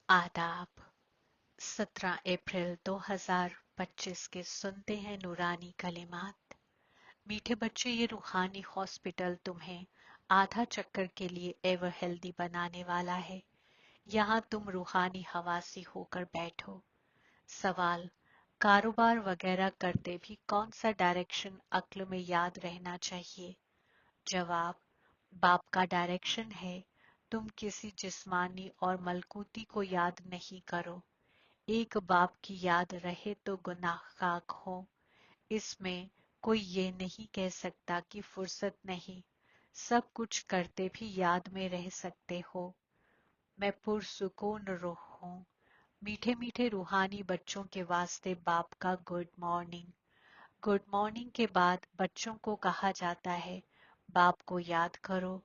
आदाब। 17 अप्रैल 2025 के सुनते हैं नूरानी कलिमात। मीठे बच्चे, ये रूहानी हॉस्पिटल तुम्हें आधा चक्कर के लिए एवर हेल्दी बनाने वाला है। यहाँ तुम रूहानी हवासी होकर बैठो। सवाल: कारोबार वगैरह करते भी कौन सा डायरेक्शन अक्ल में याद रहना चाहिए? जवाब: बाप का डायरेक्शन है। तुम किसी जिस्मानी और मलकूती को याद नहीं करो। एक बाप की याद रहे तो गुनाह खाक हो। इसमें कोई ये नहीं कह सकता कि फुर्सत नहीं। सब कुछ करते भी याद में रह सकते हो। मैं पुरसुकून रूह हूँ। मीठे मीठे रूहानी बच्चों के वास्ते बाप का गुड मॉर्निंग। गुड मॉर्निंग के बाद बच्चों को कहा जाता है, बाप को याद करो।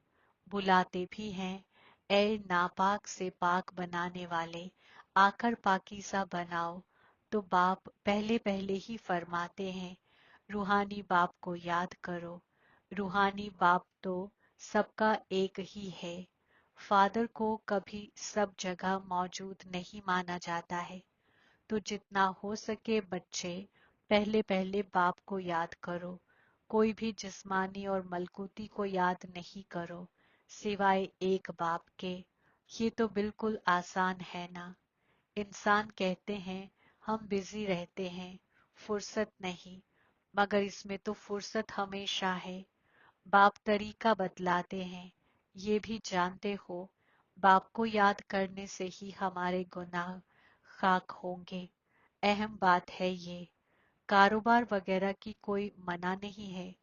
बुलाते भी हैं, ए नापाक से पाक बनाने वाले, आकर पाकीज़ा बनाओ। तो बाप पहले पहले ही फरमाते हैं, रूहानी बाप को याद करो। रूहानी बाप तो सबका एक ही है। फादर को कभी सब जगह मौजूद नहीं माना जाता है। तो जितना हो सके बच्चे, पहले पहले बाप को याद करो। कोई भी जिस्मानी और मलकूती को याद नहीं करो, सिवाय एक बाप के। ये तो बिल्कुल आसान है ना। इंसान कहते हैं हम बिजी रहते हैं, फुर्सत नहीं। मगर इसमें तो फुर्सत हमेशा है। बाप तरीका बतलाते हैं, ये भी जानते हो। बाप को याद करने से ही हमारे गुनाह खाक होंगे। अहम बात है ये। कारोबार वगैरह की कोई मना नहीं है।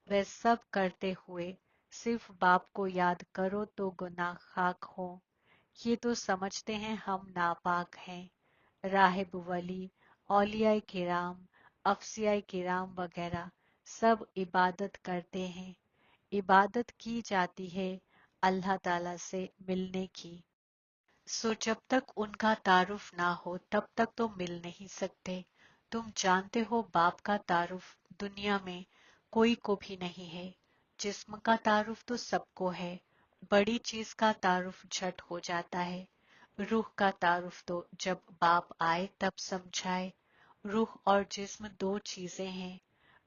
वह सब करते हुए सिर्फ बाप को याद करो तो गुनाह खाक हो। ये तो समझते हैं हम नापाक हैं। राहिब वली, औलियाए किराम, अफसियाए किराम वगैरह सब इबादत करते हैं। इबादत की जाती है अल्लाह ताला से मिलने की। सो जब तक उनका तारुफ ना हो तब तक तो मिल नहीं सकते। तुम जानते हो बाप का तारुफ दुनिया में कोई को भी नहीं है। जिस्म का तारुफ तो सबको है। बड़ी चीज का तारुफ झट हो जाता है। रूह का तारुफ तो जब बाप आए तब समझाए। रूह और जिस्म दो चीजें हैं।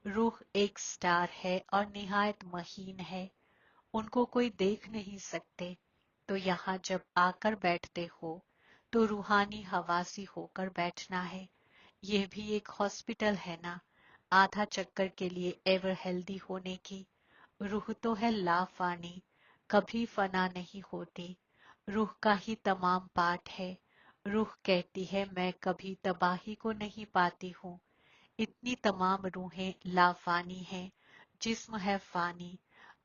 रूह एक स्टार है और निहायत महीन है। उनको कोई देख नहीं सकते। तो यहाँ जब आकर बैठते हो तो रूहानी हवासी होकर बैठना है। यह भी एक हॉस्पिटल है ना, आधा चक्कर के लिए एवर हेल्दी होने की। रूह तो है लाफानी, कभी फना नहीं होती। रूह का ही तमाम पार्ट है। रूह कहती है मैं कभी तबाही को नहीं पाती हूँ। इतनी तमाम रूहें लाफानी हैं। जिस्म है फानी।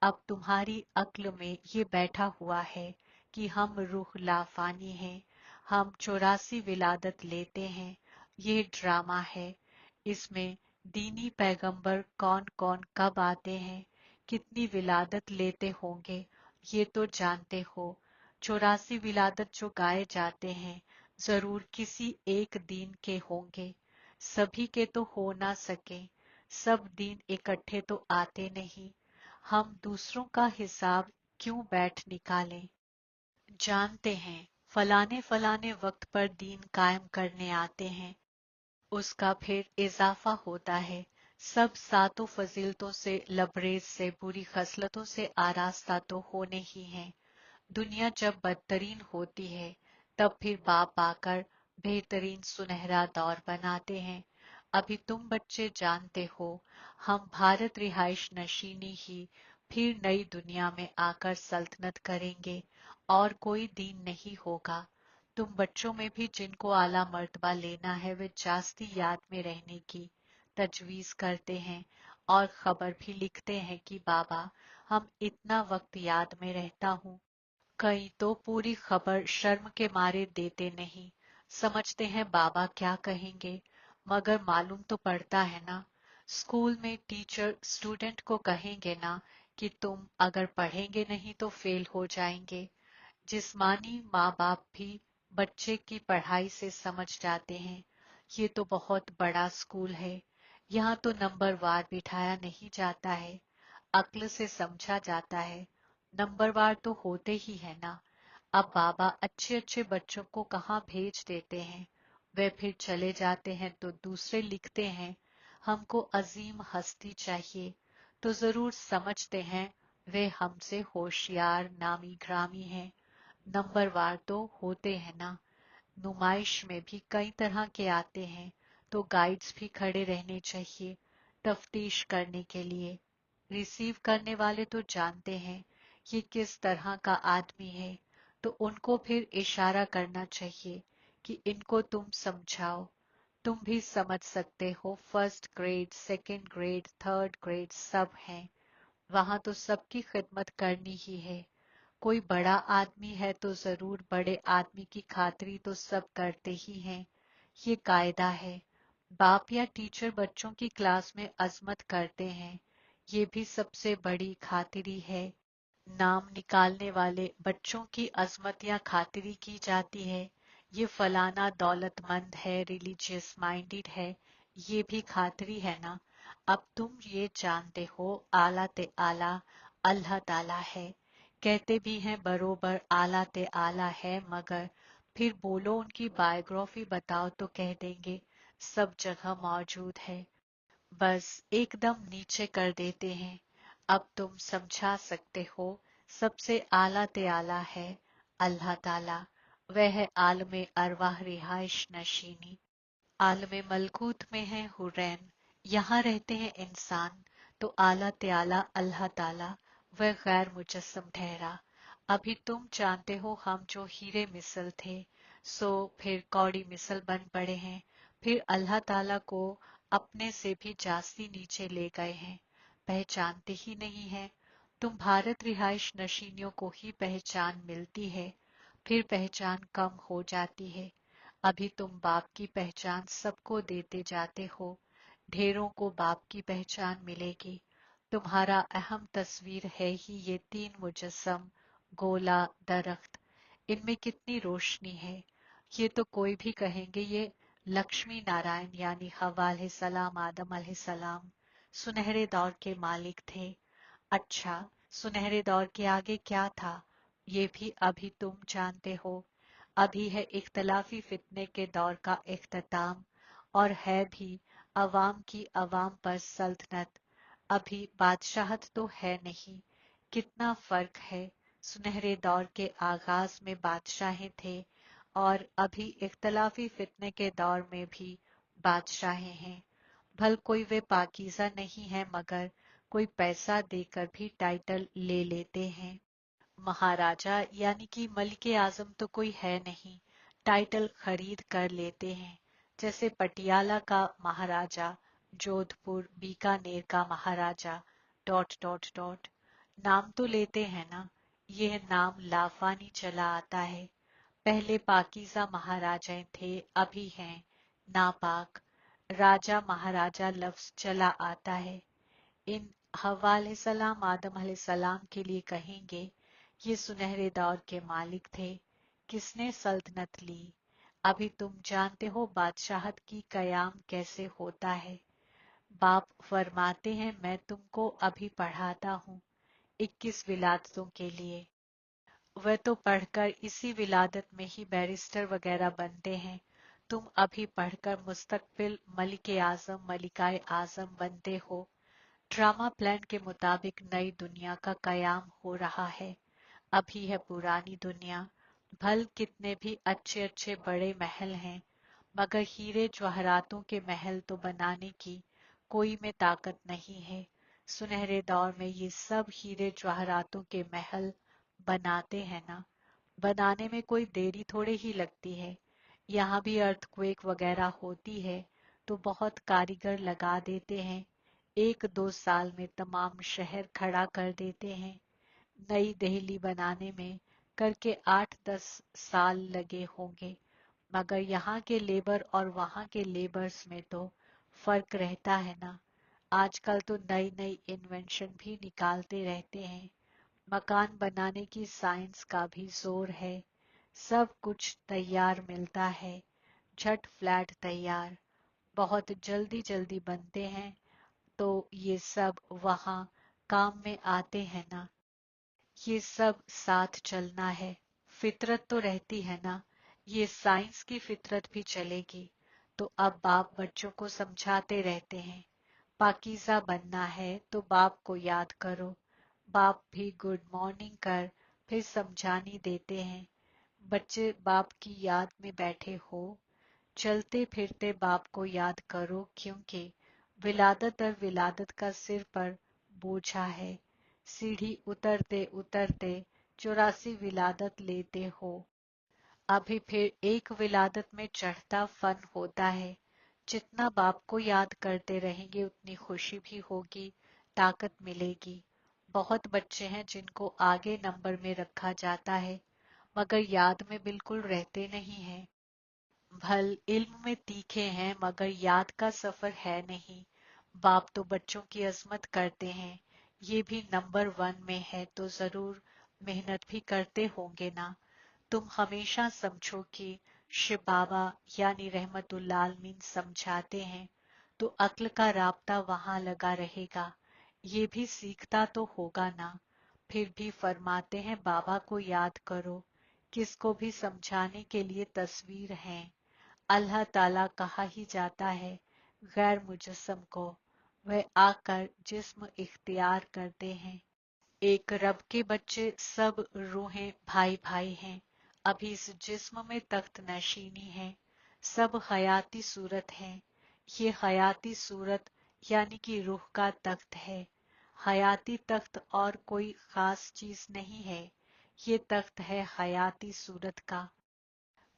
अब तुम्हारी अक्ल में ये बैठा हुआ है कि हम रूह लाफानी हैं। हम 84 विलादत लेते हैं। ये ड्रामा है। इसमें दीनी पैगंबर कौन कौन कब आते हैं, कितनी विलादत लेते होंगे, ये तो जानते हो। 84 विलादत जो गाए जाते हैं जरूर किसी एक दीन के होंगे। सभी के तो हो ना सके। सब दीन इकट्ठे तो आते नहीं। हम दूसरों का हिसाब क्यों बैठ निकालें। जानते हैं फलाने फलाने वक्त पर दीन कायम करने आते हैं। उसका फिर इजाफा होता है। सब सातों फजीलतों से लबरेज से बुरी खसलतों से आरास्ता तो होने ही हैं। दुनिया जब बदतरीन होती है तब फिर बाप आकर बेहतरीन सुनहरा दौर बनाते हैं। अभी तुम बच्चे जानते हो, हम भारत रिहाइश नशीनी ही फिर नई दुनिया में आकर सल्तनत करेंगे और कोई दीन नहीं होगा। तुम बच्चों में भी जिनको आला मर्तबा लेना है वे जास्ती याद में रहने की तजवीज करते हैं और खबर भी लिखते हैं कि बाबा हम इतना वक्त याद में रहता हूँ। कई तो पूरी खबर शर्म के मारे देते नहीं। समझते हैं बाबा क्या कहेंगे। मगर मालूम तो पड़ता है ना। स्कूल में टीचर स्टूडेंट को कहेंगे ना कि तुम अगर पढ़ेंगे नहीं तो फेल हो जाएंगे। जिस्मानी माँ बाप भी बच्चे की पढ़ाई से समझ जाते हैं। ये तो बहुत बड़ा स्कूल है। यहाँ तो नंबर वार बिठाया नहीं जाता है, अक्ल से समझा जाता है। नंबरवार तो होते ही है ना। अब बाबा अच्छे अच्छे बच्चों को कहाँ भेज देते हैं, वे फिर चले जाते हैं तो दूसरे लिखते हैं हमको अजीम हस्ती चाहिए, तो जरूर समझते हैं वे हमसे होशियार नामी ग्रामी हैं। नंबरवार तो होते हैं ना। नुमाइश में भी कई तरह के आते हैं, तो गाइड्स भी खड़े रहने चाहिए तफ्तीश करने के लिए। रिसीव करने वाले तो जानते हैं ये किस तरह का आदमी है, तो उनको फिर इशारा करना चाहिए कि इनको तुम समझाओ। तुम भी समझ सकते हो, first grade second grade third grade सब हैं, वहां तो सबकी खिदमत करनी ही है। कोई बड़ा आदमी है तो जरूर बड़े आदमी की खातिरी तो सब करते ही हैं, ये कायदा है। बाप या टीचर बच्चों की क्लास में अजमत करते हैं, ये भी सबसे बड़ी खातिरी है। नाम निकालने वाले बच्चों की अजमत या खातिरी की जाती है, ये फलाना दौलतमंद है, रिलीजियस माइंडेड है, ये भी खातिरी है ना। अब तुम ये जानते हो आला ते आला अल्लाह ताला है, कहते भी हैं बरोबर आला ते आला है, मगर फिर बोलो उनकी बायोग्राफी बताओ तो कह देंगे सब जगह मौजूद है, बस एकदम नीचे कर देते हैं। अब तुम समझा सकते हो सबसे आला ते आला है अल्लाह ताला, वह है आलमे अरवाह रिहाइश नशीनी। आलमे मलकूत में है हुरैन, यहाँ रहते हैं इंसान, तो आला त्याला अल्लाह ताला वह गैर मुजस्सम ठहरा। अभी तुम जानते हो हम जो हीरे मिसल थे, सो फिर कौड़ी मिसल बन पड़े हैं, फिर अल्लाह ताला को अपने से भी जास्ती नीचे ले गए हैं, पहचानते ही नहीं है। तुम भारत रिहाइश नशीनियों को ही पहचान मिलती है, फिर पहचान कम हो जाती है। अभी तुम बाप की पहचान सबको देते जाते हो, ढेरों को बाप की पहचान मिलेगी। तुम्हारा अहम तस्वीर है ही ये तीन मुजस्सम, गोला, दरख्त, इनमें कितनी रोशनी है। ये तो कोई भी कहेंगे ये लक्ष्मी नारायण यानी हवा सलाम आदम सलाम सुनहरे दौर के मालिक थे। अच्छा, सुनहरे दौर के आगे क्या था, ये भी अभी तुम जानते हो। अभी है इख्तलाफी फितने के दौर का इख्तिताम, और है भी अवाम की अवाम पर सल्तनत। अभी बादशाहत तो है नहीं, कितना फर्क है। सुनहरे दौर के आगाज में बादशाहें थे, और अभी इख्तलाफी फितने के दौर में भी बादशाहें हैं। भल कोई वे पाकीज़ा नहीं है, मगर कोई पैसा देकर भी टाइटल ले लेते हैं। महाराजा यानी कि मलिक आजम तो कोई है नहीं, टाइटल खरीद कर लेते हैं। जैसे पटियाला का महाराजा, जोधपुर बीकानेर का महाराजा, डॉट डॉट डॉट, नाम तो लेते हैं ना। यह नाम लाफानी चला आता है। पहले पाकीज़ा महाराजाएं थे, अभी हैं नापाक। राजा महाराजा लफ्ज चला आता है। इन हव्वा सलाम आदम सलाम के लिए कहेंगे ये सुनहरे दौर के मालिक थे, किसने सल्तनत ली। अभी तुम जानते हो बादशाहत की कयाम कैसे होता है। बाप फरमाते हैं मैं तुमको अभी पढ़ाता हूँ 21 विलादतों के लिए। वह तो पढ़कर इसी विलादत में ही बैरिस्टर वगैरह बनते हैं। तुम अभी पढ़कर मुस्तकबिल मलिक आजम मलिकाए आजम बनते हो। ड्रामा प्लान के मुताबिक नई दुनिया का कयाम हो रहा है। अभी है पुरानी दुनिया। भल कितने भी अच्छे अच्छे बड़े महल हैं, मगर हीरे जवाहरातों के महल तो बनाने की कोई में ताकत नहीं है। सुनहरे दौर में ये सब हीरे जवाहरातों के महल बनाते हैं ना। बनाने में कोई देरी थोड़े ही लगती है। यहाँ भी अर्थक्वेक वगैरह होती है तो बहुत कारीगर लगा देते हैं, 1-2 साल में तमाम शहर खड़ा कर देते हैं। नई दिल्ली बनाने में करके 8-10 साल लगे होंगे, मगर यहाँ के लेबर और वहाँ के लेबर्स में तो फर्क रहता है ना। आजकल तो नई नई इन्वेंशन भी निकालते रहते हैं। मकान बनाने की साइंस का भी जोर है। सब कुछ तैयार मिलता है, झट फ्लैट तैयार, बहुत जल्दी जल्दी बनते हैं। तो ये सब वहाँ काम में आते हैं ना। ये सब साथ चलना है, फितरत तो रहती है ना, ये साइंस की फितरत भी चलेगी। तो अब बाप बच्चों को समझाते रहते हैं, पाकीज़ा बनना है तो बाप को याद करो। बाप भी गुड मॉर्निंग कर फिर समझानी देते हैं। बच्चे बाप की याद में बैठे हो, चलते फिरते बाप को याद करो, क्योंकि विलादत और विलादत का सिर पर बोझा है। सीढ़ी उतरते उतरते 84 विलादत लेते हो। अभी फिर एक विलादत में चढ़ता फन होता है। जितना बाप को याद करते रहेंगे उतनी खुशी भी होगी, ताकत मिलेगी। बहुत बच्चे हैं जिनको आगे नंबर में रखा जाता है, मगर याद में बिल्कुल रहते नहीं हैं। भल इल्म में तीखे हैं मगर याद का सफर है नहीं। बाप तो बच्चों की अजमत करते हैं, ये भी नंबर वन में है तो जरूर मेहनत भी करते होंगे ना। तुम हमेशा समझो कि शिव बाबा यानी रहमतुल्लाह आलमीन समझाते हैं तो अक्ल का राब्ता वहां लगा रहेगा। ये भी सीखता तो होगा ना। फिर भी फरमाते हैं बाबा को याद करो। किसको भी समझाने के लिए तस्वीर हैं। अल्लाह ताला कहा ही जाता है गैर मुजस्सम को, वह आकर जिस्म इख्तियार करते हैं। एक रब के बच्चे सब रूहें भाई भाई हैं। अभी इस जिस्म में तख्त नशीनी है, सब हयाती सूरत है। ये हयाती सूरत यानी कि रूह का तख्त है। हयाती तख्त और कोई खास चीज नहीं है, ये तख्त है हयाती सूरत का।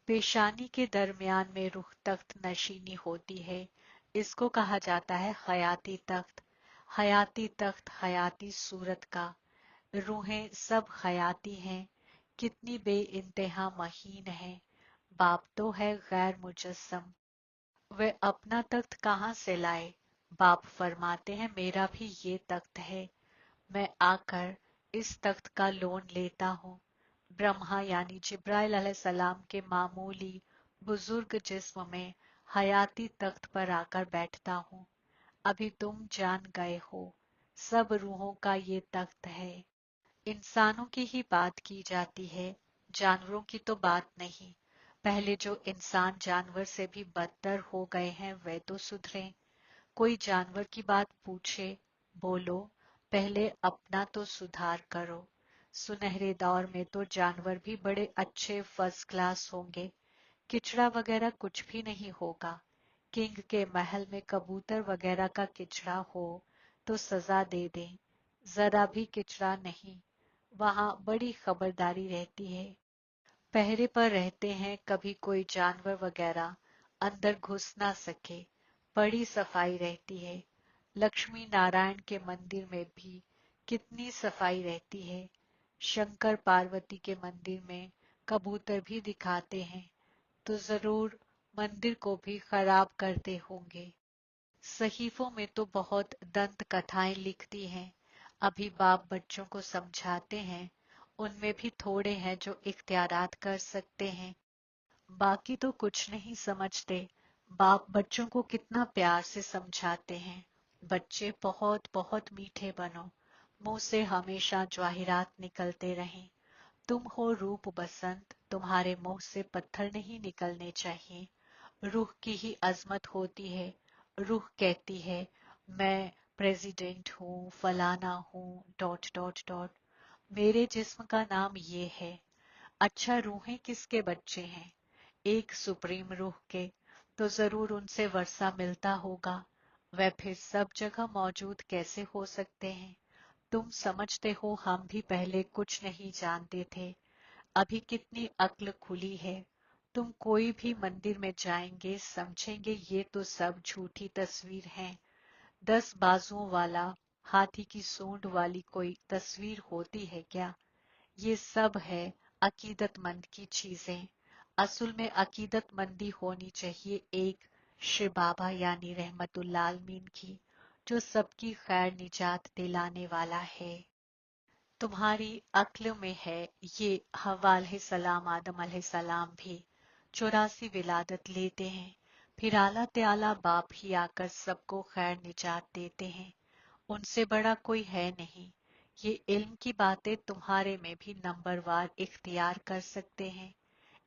पेशानी के दरमियान में रूह तख्त नशीनी होती है, इसको कहा जाता है हयाती तख्त। हयाती तख्त हयाती सूरत का। रूहें सब हयाती हैं, कितनी बे इंतहा महीन है। बाप तो है गैर मुजस्सम, वे अपना तख्त कहाँ से लाए। बाप फरमाते हैं मेरा भी ये तख्त है, मैं आकर इस तख्त का लोन लेता हूँ। ब्रह्मा यानी जिब्राइल अलैहिस्सलाम के मामूली बुजुर्ग जिस्म में हयाती तख्त पर आकर बैठता हूँ। अभी तुम जान गए हो, सब रूहों का ये तख्त है। इंसानों की ही बात की जाती है, जानवरों की तो बात नहीं। पहले जो इंसान जानवर से भी बदतर हो गए हैं वे तो सुधरे। कोई जानवर की बात पूछे, बोलो पहले अपना तो सुधार करो। सुनहरे दौर में तो जानवर भी बड़े अच्छे फर्स्ट क्लास होंगे, किचड़ा वगैरह कुछ भी नहीं होगा। किंग के महल में कबूतर वगैरह का किचड़ा हो तो सजा दे दें, जरा भी किचड़ा नहीं। वहां बड़ी खबरदारी रहती है, पहरे पर रहते हैं, कभी कोई जानवर वगैरह अंदर घुस ना सके। बड़ी सफाई रहती है। लक्ष्मी नारायण के मंदिर में भी कितनी सफाई रहती है। शंकर पार्वती के मंदिर में कबूतर भी दिखाते हैं तो जरूर मंदिर को भी खराब करते होंगे। सहीफों में तो बहुत दंत कथाएं लिखती हैं, अभी बाप बच्चों को समझाते हैं। उनमें भी थोड़े हैं जो इख्तियारात कर सकते हैं, बाकी तो कुछ नहीं समझते। बाप बच्चों को कितना प्यार से समझाते हैं, बच्चे बहुत बहुत मीठे बनो, मुंह से हमेशा जवाहिरात निकलते रहें। तुम हो रूप बसंत, तुम्हारे मुंह से पत्थर नहीं निकलने चाहिए। रूह की ही अजमत होती है। रूह कहती है मैं प्रेसिडेंट हूँ, फलाना हूँ, डॉट डॉट डॉट। मेरे जिस्म का नाम ये है। अच्छा रूहें किसके बच्चे हैं? एक सुप्रीम रूह के, तो जरूर उनसे वर्षा मिलता होगा। वह फिर सब जगह मौजूद कैसे हो सकते हैं? तुम समझते हो हम भी पहले कुछ नहीं जानते थे, अभी कितनी अक्ल खुली है। तुम कोई भी मंदिर में जाएंगे समझेंगे ये तो सब झूठी तस्वीर है। 10 बाजुओं वाला हाथी की सूंड वाली कोई तस्वीर होती है क्या? ये सब है अकीदतमंद की चीजें। असल में अकीदतमंदी होनी चाहिए एक शिव बाबा यानी रहमतुल्लाह आलमीन की, जो सबकी खैर निजात दिलाने वाला है। तुम्हारी अक्ल में है, ये हव्वा अलैहिस्सलाम आदम अलैहिस्सलाम भी 84 विलादत लेते हैं, फिर आला त्याला बाप ही आकर सबको खैर निजात देते हैं। उनसे बड़ा कोई है नहीं। ये इल्म की बातें तुम्हारे में भी नंबरवार इख्तियार कर सकते हैं।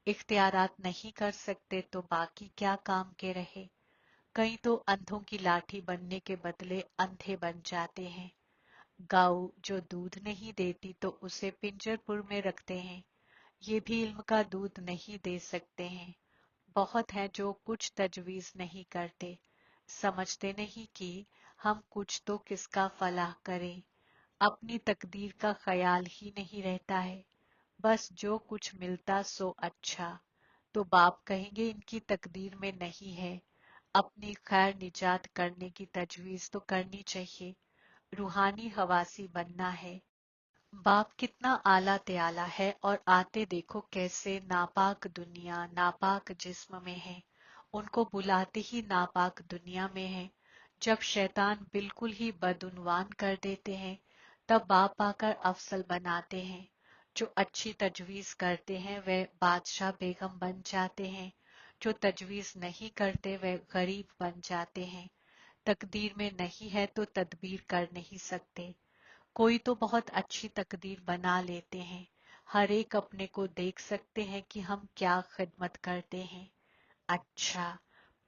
इख्तियारात नहीं कर सकते तो बाकी क्या काम के रहे। कई तो अंधों की लाठी बनने के बदले अंधे बन जाते हैं। गाय जो दूध नहीं देती तो उसे पिंजरपुर में रखते हैं। ये भी इल्म का दूध नहीं दे सकते हैं। बहुत हैं जो कुछ तजवीज नहीं करते, समझते नहीं कि हम कुछ तो किसका फलाह करें। अपनी तकदीर का ख्याल ही नहीं रहता है, बस जो कुछ मिलता सो अच्छा। तो बाप कहेंगे इनकी तकदीर में नहीं है। अपनी खैर निजात करने की तजवीज तो करनी चाहिए। रूहानी हवासी बनना है। बाप कितना आला त्याला है और आते देखो कैसे नापाक दुनिया नापाक जिस्म में है। उनको बुलाते ही नापाक दुनिया में है। जब शैतान बिल्कुल ही बदउनवान कर देते हैं, तब बाप आकर अफसल बनाते हैं। जो अच्छी तजवीज करते हैं वे बादशाह बेगम बन जाते हैं। जो तजवीज नहीं करते वे गरीब बन जाते हैं। तकदीर में नहीं है तो तदबीर कर नहीं सकते। कोई तो बहुत अच्छी तकदीर बना लेते हैं। हर एक अपने को देख सकते हैं कि हम क्या खिदमत करते हैं। अच्छा,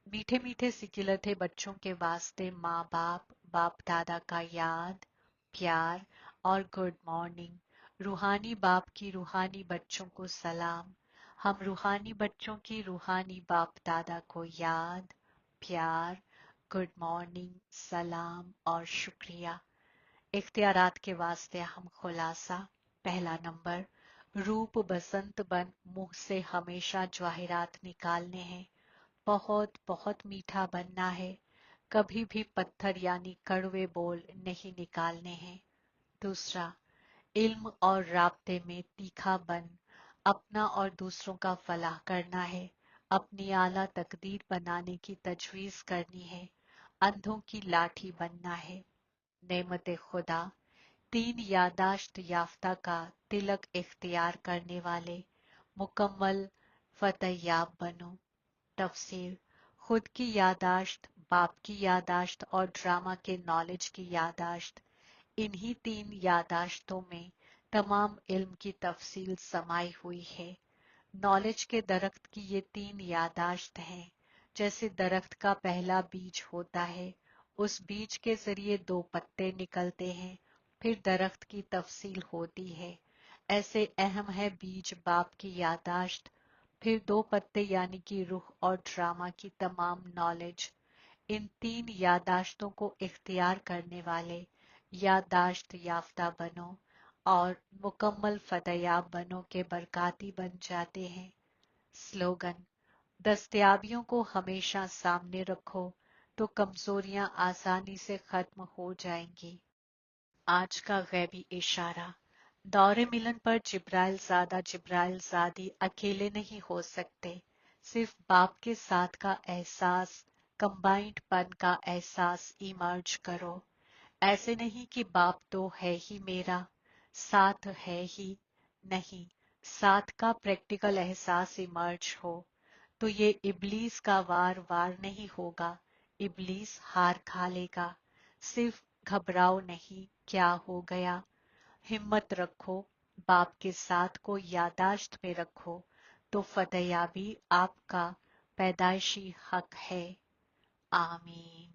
मीठे मीठे सिकिलते बच्चों के वास्ते माँ बाप बाप दादा का याद, प्यार और गुड मॉर्निंग। रूहानी बाप की रूहानी बच्चों को सलाम। हम रूहानी बच्चों की रूहानी बाप दादा को याद, प्यार, गुड मॉर्निंग, सलाम और शुक्रिया। इख्तियारात के वास्ते हम खुलासा। पहला नंबर, रूप बसंत बन मुंह से हमेशा जवाहिरात निकालने हैं। बहुत बहुत मीठा बनना है। कभी भी पत्थर यानी कड़वे बोल नहीं निकालने हैं। दूसरा, इल्म और राब्ते में तीखा बन अपना और दूसरों का फलाह करना है। अपनी आला तकदीर बनाने की तजवीज करनी है। अंधों की लाठी बनना है। नेमत खुदा, तीन यादाश्त याफ्ता का तिलक इख्तियार करने वाले मुकम्मल फतयाब बनो। तफसीर, खुद की यादाश्त, बाप की यादाश्त और ड्रामा के नॉलेज की यादाश्त। इन्हीं तीन यादाश्तों में तमाम इल्म की तफसील समाई हुई है। नॉलेज के दरख्त की ये तीन यादाश्त हैं। जैसे दरख्त का पहला बीज होता है, उस बीज के जरिए दो पत्ते निकलते हैं, फिर दरख्त की तफसील होती है। ऐसे अहम है बीज बाप की यादाश्त, फिर दो पत्ते यानी कि रूह और ड्रामा की तमाम नॉलेज। इन तीन यादाश्तों को इख्तियार करने वाले यादाश्त याफ्ता बनो और मुकम्मल फतयाब बनो के बरकाती बन जाते हैं। स्लोगन, दस्तयाबियों को हमेशा सामने रखो तो कमजोरियां आसानी से खत्म हो जाएंगी। आज का गैबी इशारा, दौरे मिलन पर जिब्राइल ज़ादा जिब्राइल ज़ादी अकेले नहीं हो सकते। सिर्फ बाप के साथ का एहसास, कंबाइंड पन का एहसास इमर्ज करो। ऐसे नहीं कि बाप तो है ही मेरा, साथ है ही नहीं, साथ का प्रैक्टिकल एहसास इमर्ज हो तो ये इब्लीस का वार वार नहीं होगा। इब्लीस हार खा लेगा। सिर्फ घबराओ नहीं, क्या हो गया। हिम्मत रखो, बाप के साथ को यादाश्त में रखो तो फतेयाबी आपका पैदाइशी हक है। आमीन।